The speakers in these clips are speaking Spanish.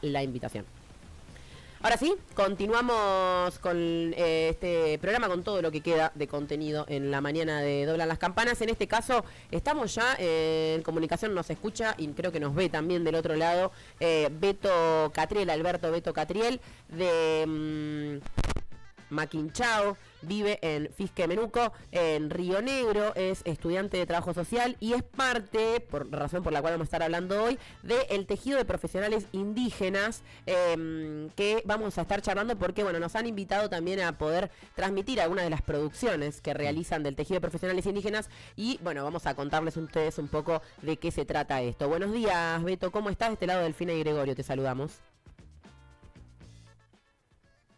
la invitación. Ahora sí, continuamos con este programa, con todo lo que queda de contenido en la mañana de Doblan las Campanas. En este caso, estamos ya en comunicación, nos escucha y creo que nos ve también del otro lado Beto Catriel, Alberto Beto Catriel, de Maquinchao, vive en Fisque Menuco, en Río Negro, es estudiante de trabajo social y es parte, por razón por la cual vamos a estar hablando hoy, del tejido de profesionales indígenas que vamos a estar charlando porque, bueno, nos han invitado también a poder transmitir algunas de las producciones que realizan del tejido de profesionales indígenas y, bueno, vamos a contarles a ustedes un poco de qué se trata esto. Buenos días, Beto, ¿cómo estás? De este lado, Delfina y Gregorio, te saludamos.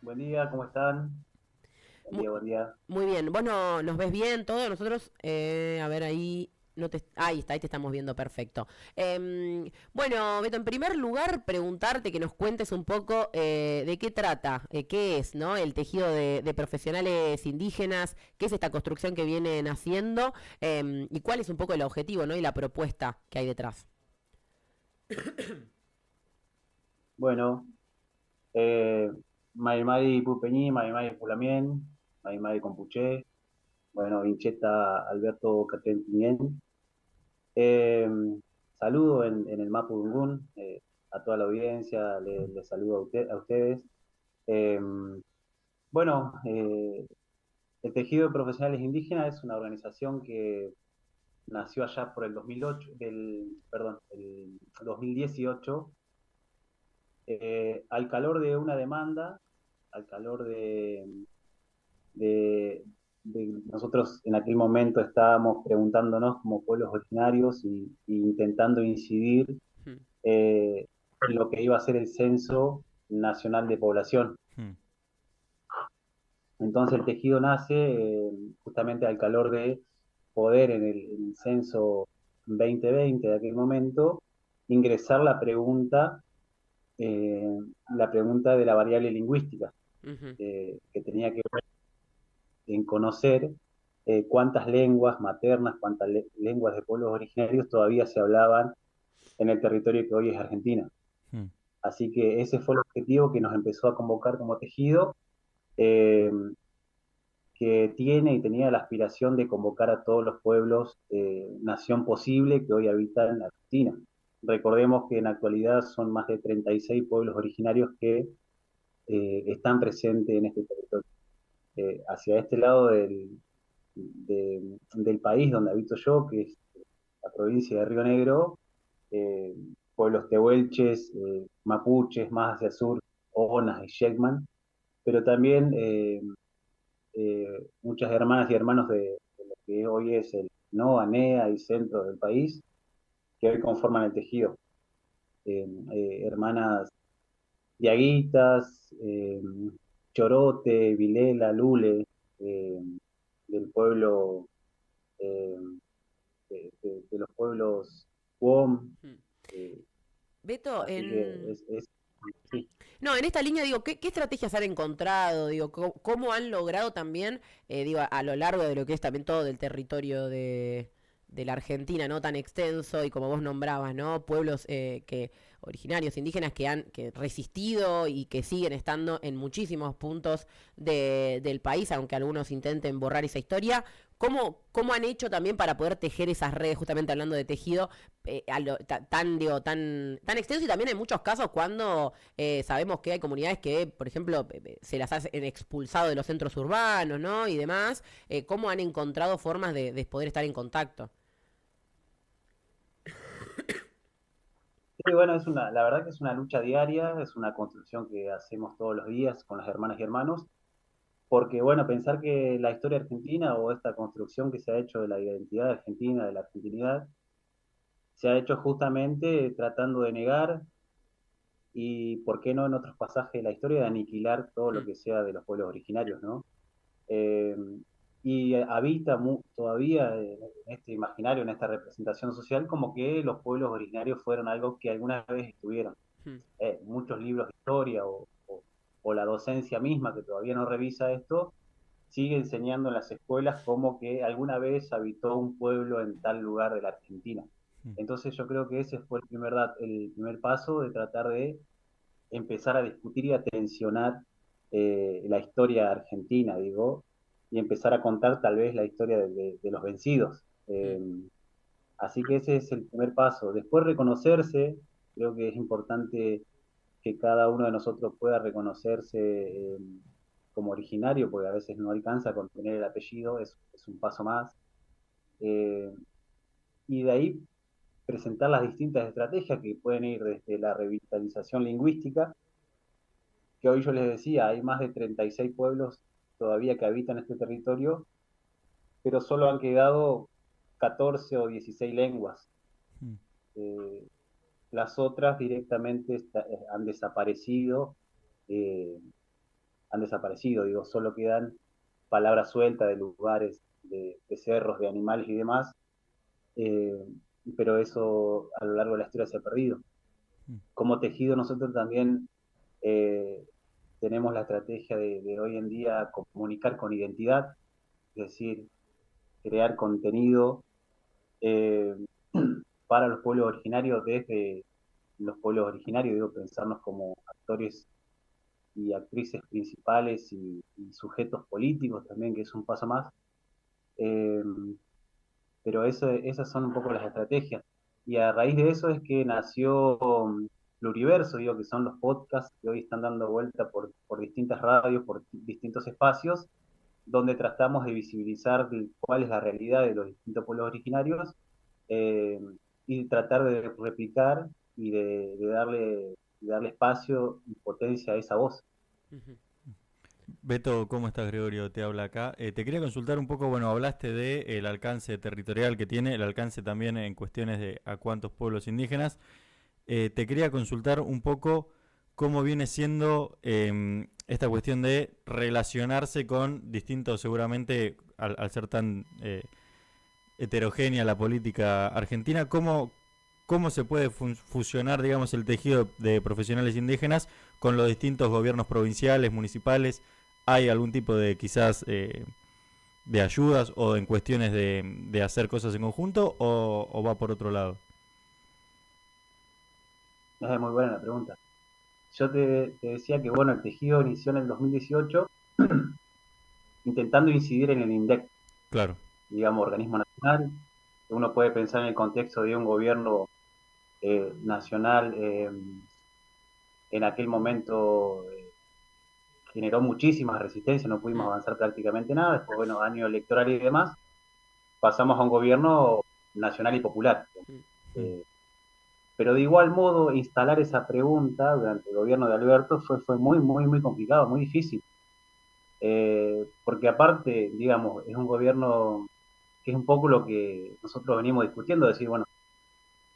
Buen día, ¿cómo están? Buen Mu- día, buen día. Muy bien, vos nos ves bien todo, nosotros, a ver ahí, no te, ahí te estamos viendo perfecto. Bueno, Beto, en primer lugar, preguntarte que nos cuentes un poco de qué trata, qué es, ¿no? El tejido de profesionales indígenas, qué es esta construcción que vienen haciendo y cuál es un poco el objetivo, ¿no? Y la propuesta que hay detrás. Bueno, eh, Mari Mari Pupeñí, Mari Mari Pulamien, Mari Mari Compuché, bueno, Vincheta Alberto Catentinién. Eh, Saludo en el Mapudungún a toda la audiencia, les saludo a ustedes. Eh, bueno, el Tejido de Profesionales Indígenas es una organización que nació allá por el 2008, perdón, el 2018, al calor de una demanda, al calor de, nosotros en aquel momento estábamos preguntándonos como pueblos originarios y intentando incidir Hmm, en lo que iba a ser el censo nacional de población. hmm, Entonces el tejido nace justamente al calor de poder en el censo 2020 de aquel momento ingresar eh, la pregunta de la variable lingüística, ujú, que tenía que ver en conocer cuántas lenguas maternas, cuántas lenguas de pueblos originarios todavía se hablaban en el territorio que hoy es Argentina. hmm. Así que ese fue el objetivo que nos empezó a convocar como tejido, eh, que tiene y tenía la aspiración de convocar a todos los pueblos, nación posible, que hoy habitan en Argentina. Recordemos que en la actualidad son más de 36 pueblos originarios que están presentes en este territorio. Hacia este lado del país donde habito yo, que es la provincia de Río Negro, eh, pueblos tehuelches, mapuches, más hacia el sur, Onas y Shekman, pero también muchas hermanas y hermanos de lo que hoy es el NOA, NEA y centro del país, que hoy conforman el tejido. Hermanas diaguitas, Chorote, Vilela, Lule, eh, del pueblo eh, de los pueblos WOM. Hmm. eh, Beto, Así que sí. no, en esta línea digo, ¿qué estrategias han encontrado? Digo, ¿cómo han logrado también, digo, a lo largo de lo que es también todo del territorio de la Argentina, ¿no? Tan extenso y como vos nombrabas, ¿no? Pueblos que originarios, indígenas que han resistido y que siguen estando en muchísimos puntos del país, aunque algunos intenten borrar esa historia. ¿Cómo han hecho también para poder tejer esas redes, justamente hablando de tejido, tan extenso y también en muchos casos cuando sabemos que hay comunidades que, por ejemplo, se las han expulsado de los centros urbanos, ¿no? Y demás. ¿Cómo han encontrado formas de poder estar en contacto? Sí, bueno, la verdad que es una lucha diaria, es una construcción que hacemos todos los días con las hermanas y hermanos, porque bueno, pensar que la historia argentina o esta construcción que se ha hecho de la identidad argentina, de la argentinidad, se ha hecho justamente tratando de negar y, ¿por qué no en otros pasajes de la historia, de aniquilar todo lo Hmm, que sea de los pueblos originarios, ¿no? Eh, y habita todavía en este imaginario, en esta representación social, como que los pueblos originarios fueron algo que alguna vez estuvieron. hmm, Muchos libros de historia o la docencia misma, que todavía no revisa esto, sigue enseñando en las escuelas como que alguna vez habitó un pueblo en tal lugar de la Argentina. Entonces yo creo que ese fue el primer paso de tratar de empezar a discutir y a tensionar la historia argentina, digo, y empezar a contar tal vez la historia de los vencidos. Mm. Así que ese es el primer paso. Después reconocerse, creo que es importante que cada uno de nosotros pueda reconocerse como originario, porque a veces no alcanza con tener el apellido, es un paso más. Eh, y de ahí presentar las distintas estrategias que pueden ir desde la revitalización lingüística, que hoy yo les decía, hay más de 36 pueblos todavía que habitan este territorio, pero solo han quedado 14 o 16 lenguas. Mm. Eh, las otras directamente han desaparecido, eh, digo, solo quedan palabras sueltas de lugares, de cerros, de animales y demás, eh, pero eso a lo largo de la historia se ha perdido. Mm. Como tejido nosotros también eh, tenemos la estrategia de hoy en día comunicar con identidad, es decir, crear contenido eh, para los pueblos originarios desde los pueblos originarios, digo, pensarnos como actores y actrices principales y sujetos políticos también, que es un paso más. Eh, pero esas son un poco las estrategias. Y a raíz de eso es que nació Pluriverso, digo, que son los podcasts que hoy están dando vuelta por distintas radios, por distintos espacios, donde tratamos de visibilizar cuál es la realidad de los distintos pueblos originarios eh, y tratar de replicar y de darle espacio y potencia a esa voz. Ujú. Beto, ¿cómo estás, Gregorio? Te habla acá. Te quería consultar un poco, bueno, hablaste del alcance territorial que tiene, el alcance también en cuestiones de a cuántos pueblos indígenas. Te quería consultar un poco cómo viene siendo esta cuestión de relacionarse con distintos, seguramente, al ser tan heterogénea la política argentina, cómo se puede fusionar, digamos, el tejido de profesionales indígenas con los distintos gobiernos provinciales, municipales. ¿Hay algún tipo de quizás de ayudas o en cuestiones de hacer cosas en conjunto o va por otro lado? Es muy buena la pregunta. Yo te decía que, bueno, el tejido inició en el 2018 intentando incidir en el INDEC, Claro. digamos, organismo nacional. Uno puede pensar en el contexto de un gobierno nacional en aquel momento generó muchísimas resistencias, no pudimos Mm. avanzar prácticamente nada. Después, bueno, año electoral y demás, pasamos a un gobierno nacional y popular. Mm. Mm. Eh, pero de igual modo, instalar esa pregunta durante el gobierno de Alberto fue muy, muy, muy complicado, muy difícil. Porque aparte, digamos, es un gobierno que es un poco lo que nosotros venimos discutiendo, decir, bueno,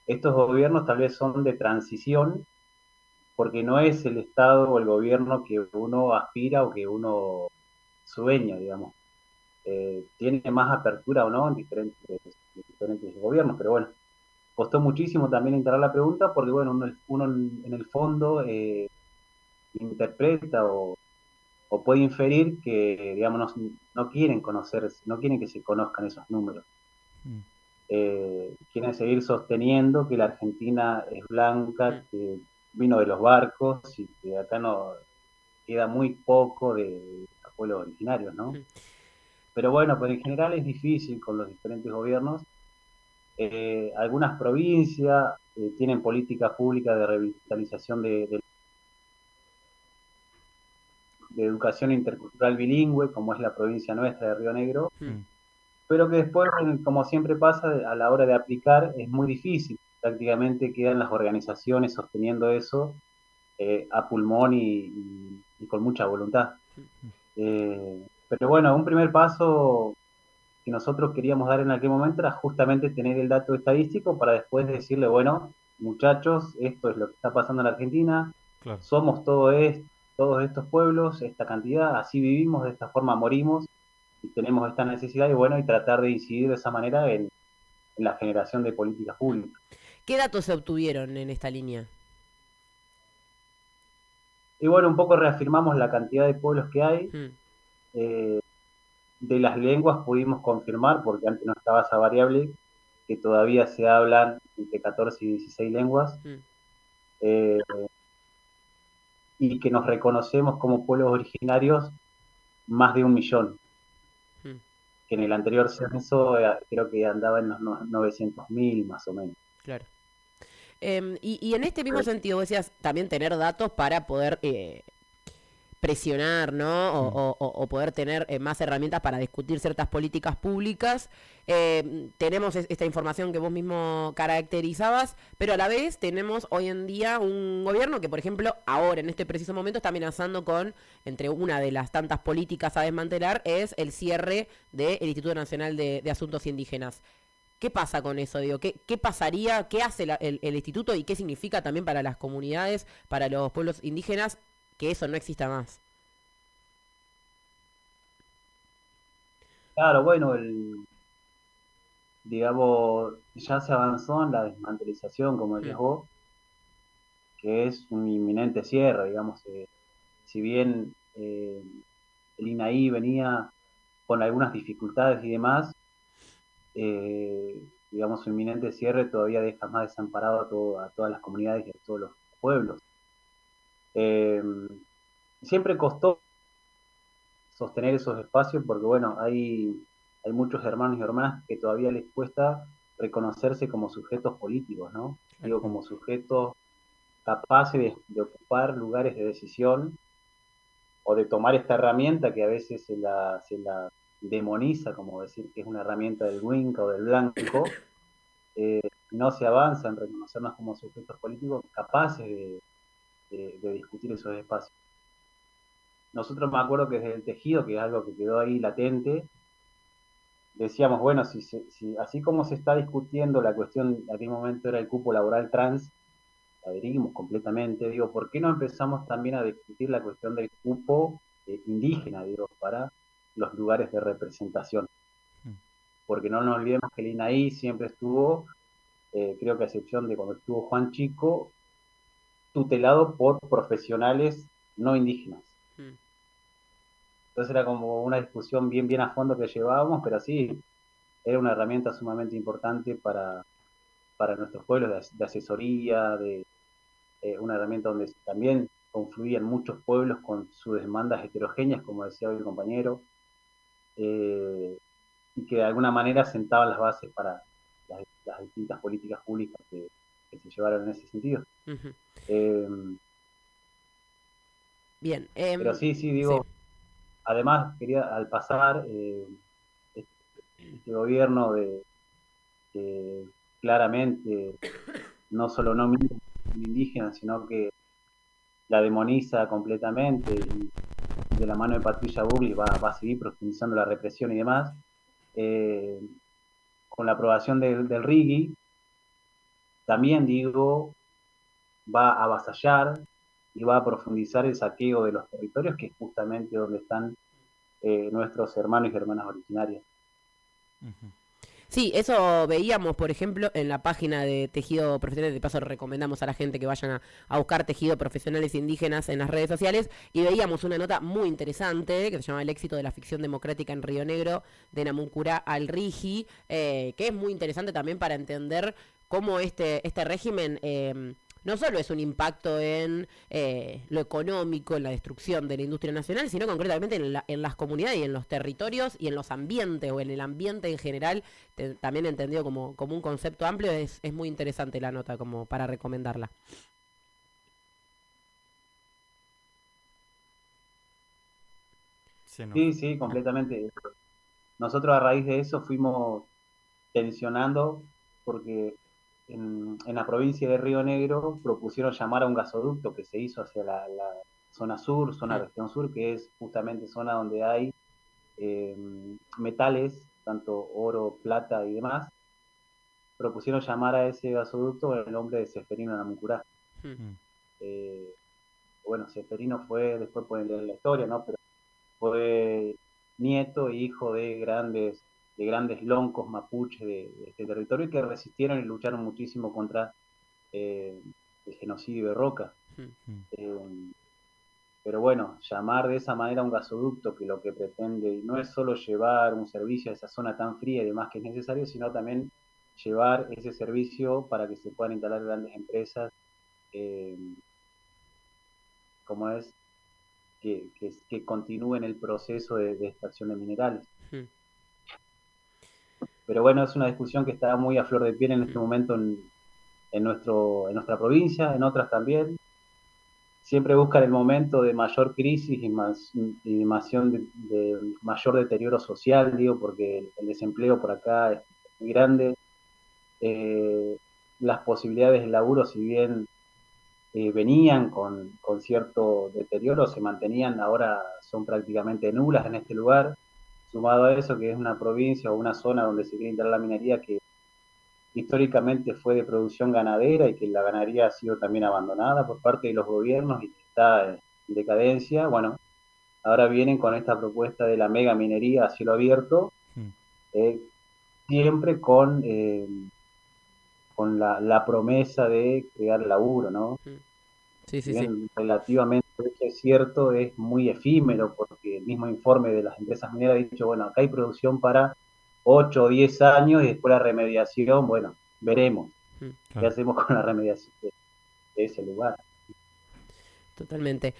estos gobiernos tal vez son de transición, porque no es el Estado o el gobierno que uno aspira o que uno sueña, digamos. Tiene más apertura o no en diferentes gobiernos, pero bueno, costó muchísimo también instalar la pregunta porque, bueno, uno en el fondo interpreta o puede inferir que, digamos, no quieren conocerse, no quieren que se conozcan esos números. Mm. Quieren seguir sosteniendo que la Argentina es blanca, Mm. que vino de los barcos y que acá no queda muy poco de los pueblos originarios, ¿no? Mm. Pero bueno, pues en general es difícil con los diferentes gobiernos. Algunas provincias tienen políticas públicas de revitalización de educación intercultural bilingüe, como es la provincia nuestra de Río Negro, Mm. Mm. pero que después, como siempre pasa, a la hora de aplicar es muy difícil. Prácticamente quedan las organizaciones sosteniendo eso a pulmón y con mucha voluntad. Pero bueno, un primer paso que nosotros queríamos dar en aquel momento era justamente tener el dato estadístico para después decirle, bueno, muchachos, esto es lo que está pasando en Argentina, Claro. somos todos estos pueblos, esta cantidad, así vivimos, de esta forma morimos y tenemos esta necesidad y bueno, y tratar de incidir de esa manera en la generación de políticas Mm. públicas. ¿Qué datos se obtuvieron en esta línea? Y bueno, un poco reafirmamos la cantidad de pueblos que hay. Mm. Eh, de las lenguas pudimos confirmar, porque antes no estaba esa variable, que todavía se hablan entre 14 y 16 lenguas. Mm. Eh, y que nos reconocemos como pueblos originarios más de 1 millón, Mm, que en el anterior censo creo que andaba en los 900.000 más o menos. claro. Y en este mismo sentido, vos decías también tener datos para poder presionar, ¿no? Mm. O poder tener más herramientas para discutir ciertas políticas públicas. Tenemos esta información que vos mismo caracterizabas, pero a la vez tenemos hoy en día un gobierno que, por ejemplo, ahora en este preciso momento está amenazando con, entre una de las tantas políticas a desmantelar, es el cierre del Instituto Nacional de Asuntos Indígenas. ¿Qué pasa con eso? Digo, ¿qué pasaría? ¿Qué hace el instituto y qué significa también para las comunidades, para los pueblos indígenas, que eso no exista más? Claro, bueno, digamos, ya se avanzó en la desmantelización, como Hmm, decías vos, que es un inminente cierre, digamos, si bien el INAI venía con algunas dificultades y demás, digamos, su inminente cierre todavía deja más desamparado a todas las comunidades y a todos los pueblos. Eh, Siempre costó sostener esos espacios porque, bueno, hay muchos hermanos y hermanas que todavía les cuesta reconocerse como sujetos políticos, ¿no? claro. Digo, como sujetos capaces de ocupar lugares de decisión o de tomar esta herramienta que a veces se la demoniza, como decir que es una herramienta del Winca o del Blanco, no se avanza en reconocernos como sujetos políticos capaces de discutir esos espacios. Nosotros me acuerdo que desde el tejido, que es algo que quedó ahí latente, decíamos, bueno, si así como se está discutiendo la cuestión, en aquel momento era el cupo laboral trans, la adherimos completamente, digo, ¿por qué no empezamos también a discutir la cuestión del cupo indígena, digo, para los lugares de representación? Mm. Porque no nos olvidemos que el INAI siempre estuvo, creo que a excepción de cuando estuvo Juan Chico, tutelado por profesionales no indígenas. Hmm, Entonces era como una discusión bien a fondo que llevábamos, pero sí, era una herramienta sumamente importante para nuestros pueblos de asesoría, de una herramienta donde también confluían muchos pueblos con sus demandas heterogéneas, como decía hoy el compañero, eh, y que de alguna manera sentaban las bases para las distintas políticas públicas que se llevaron en ese sentido. ujú. Eh, Bien. pero sí, Sí. digo, además quería al pasar este gobierno que claramente no solo no mira a la indígena, sino que la demoniza completamente y de la mano de Patricia Bullrich va a seguir profundizando la represión y demás. Eh, con la aprobación del RIGI, también digo, va a avasallar y va a profundizar el saqueo de los territorios, que es justamente donde están nuestros hermanos y hermanas originarias. Ujú. Sí, eso veíamos, por ejemplo, en la página de Tejido Profesional. De paso, recomendamos a la gente que vayan a buscar Tejido Profesionales Indígenas en las redes sociales. Y veíamos una nota muy interesante que se llama El éxito de la ficción democrática en Río Negro, de Namuncurá al Rigi, que es muy interesante también para entender cómo este régimen no solo es un impacto en lo económico, en la destrucción de la industria nacional, sino concretamente en las comunidades y en los territorios y en los ambientes o en el ambiente en general, también entendido como un concepto amplio. Es muy interesante la nota como para recomendarla. Se nos... Sí, Ah, completamente. Nosotros a raíz de eso fuimos tensionando porque en la provincia de Río Negro propusieron llamar a un gasoducto que se hizo hacia la zona sur, zona Hmm, región sur, que es justamente zona donde hay eh, metales, tanto oro, plata y demás. Propusieron llamar a ese gasoducto el nombre de Seferino Namuncurá. hmm, mm, Eh, bueno, Seferino fue, después pueden leer la historia, ¿no? Pero fue nieto e hijo de grandes loncos mapuches de este territorio y que resistieron y lucharon muchísimo contra eh, el genocidio de Roca. hmm. mm. Eh, pero bueno, llamar de esa manera a un gasoducto que lo que pretende no es solo llevar un servicio a esa zona tan fría y demás que es necesario, sino también llevar ese servicio para que se puedan instalar grandes empresas eh, como es que continúe en el proceso de extracción de minerales. Pero bueno, es una discusión que está muy a flor de piel en este momento en nuestra provincia, en otras también. Siempre buscan el momento de mayor crisis y de mayor deterioro social, digo, porque el desempleo por acá es muy grande. Las posibilidades de laburo, si bien venían con cierto deterioro, se mantenían, ahora son prácticamente nulas en este lugar. Sumado a eso, que es una provincia o una zona donde se quiere instalar la minería que históricamente fue de producción ganadera y que la ganadería ha sido también abandonada por parte de los gobiernos y que está en decadencia. Bueno, ahora vienen con esta propuesta de la mega minería a cielo abierto, eh, siempre con la promesa de crear laburo, ¿no? Sí, sí, Bien, sí. relativamente, es cierto, es muy efímero porque el mismo informe de las empresas mineras ha dicho, bueno, acá hay producción para 8 o 10 años y después la remediación, bueno, veremos qué Claro. hacemos con la remediación de ese lugar. Totalmente.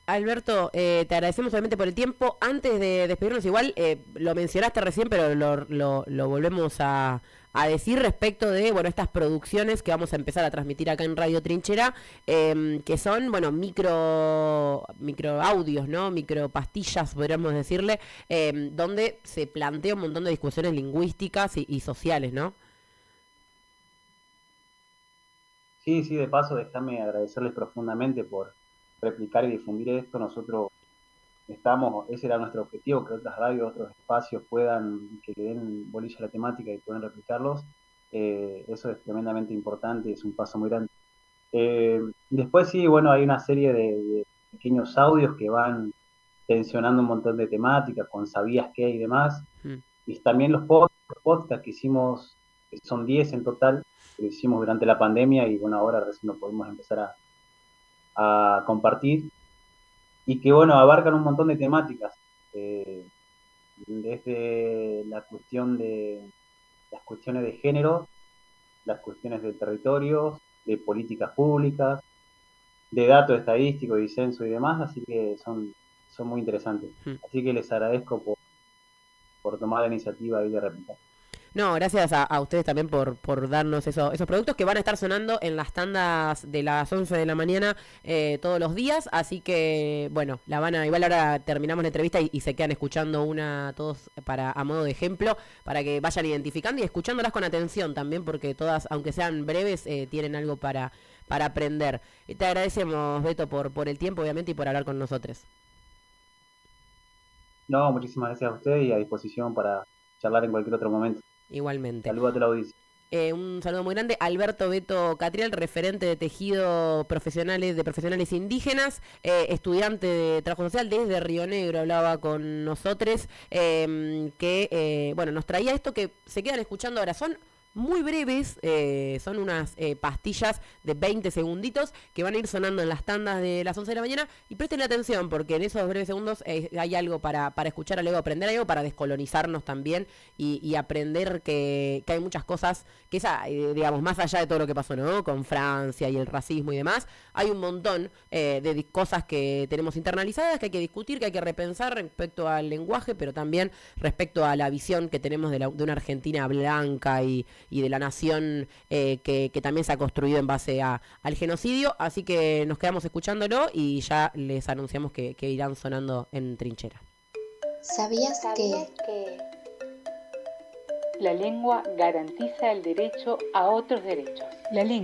Alberto, te agradecemos solamente por el tiempo. Antes de despedirnos, igual lo mencionaste recién, pero lo volvemos a decir respecto de, bueno, estas producciones que vamos a empezar a transmitir acá en Radio Trinchera, que son, bueno, micro audios, ¿no? Micro pastillas, podríamos decirle, donde se plantea un montón de discusiones lingüísticas y sociales, ¿no? Sí, sí, de paso, déjame agradecerles profundamente por replicar y difundir esto. Nosotros ese era nuestro objetivo, que otras radios, otros espacios que le den bolilla a la temática y puedan replicarlos. Eso es tremendamente importante, es un paso muy grande. Después sí, bueno, hay una serie de pequeños audios que van tensionando un montón de temáticas, con sabías qué y demás. Mm. Y también los podcasts que hicimos, que son 10 en total, que lo hicimos durante la pandemia y bueno, ahora recién lo podemos empezar a compartir. Y que bueno, abarcan un montón de temáticas. Eh, Desde las cuestiones de género, las cuestiones de territorios, de políticas públicas, de datos estadísticos y censo y demás, así que son muy interesantes. Mm. Así que les agradezco por tomar la iniciativa y de replicar. No, gracias a ustedes también por darnos esos productos que van a estar sonando en las tandas de las 11 de la mañana todos los días. Así que, bueno, igual ahora terminamos la entrevista y se quedan escuchando una todos a modo de ejemplo, para que vayan identificando y escuchándolas con atención también, porque todas, aunque sean breves, tienen algo para aprender. Te agradecemos, Beto, por el tiempo, obviamente, y por hablar con nosotros. No, muchísimas gracias a ustedes y a disposición para charlar en cualquier otro momento. Igualmente. Saludos a toda la audiencia. Un saludo muy grande. Alberto Beto Catriel, referente de tejido de profesionales indígenas, estudiante de trabajo social desde Río Negro, hablaba con nosotros, que bueno, nos traía esto que se quedan escuchando ahora. Son muy breves, son unas pastillas de 20 segunditos que van a ir sonando en las tandas de las 11 de la mañana, y presten atención porque en esos breves segundos hay algo para escuchar, algo, aprender algo, para descolonizarnos también y aprender que hay muchas cosas que digamos, más allá de todo lo que pasó, ¿no? Con Francia y el racismo y demás, hay un montón de cosas que tenemos internalizadas, que hay que discutir, que hay que repensar respecto al lenguaje, pero también respecto a la visión que tenemos de una Argentina blanca y de la nación que también se ha construido en base al genocidio. Así que nos quedamos escuchándolo y ya les anunciamos que irán sonando en Trinchera. ¿Sabías que la lengua garantiza el derecho a otros derechos? La lengua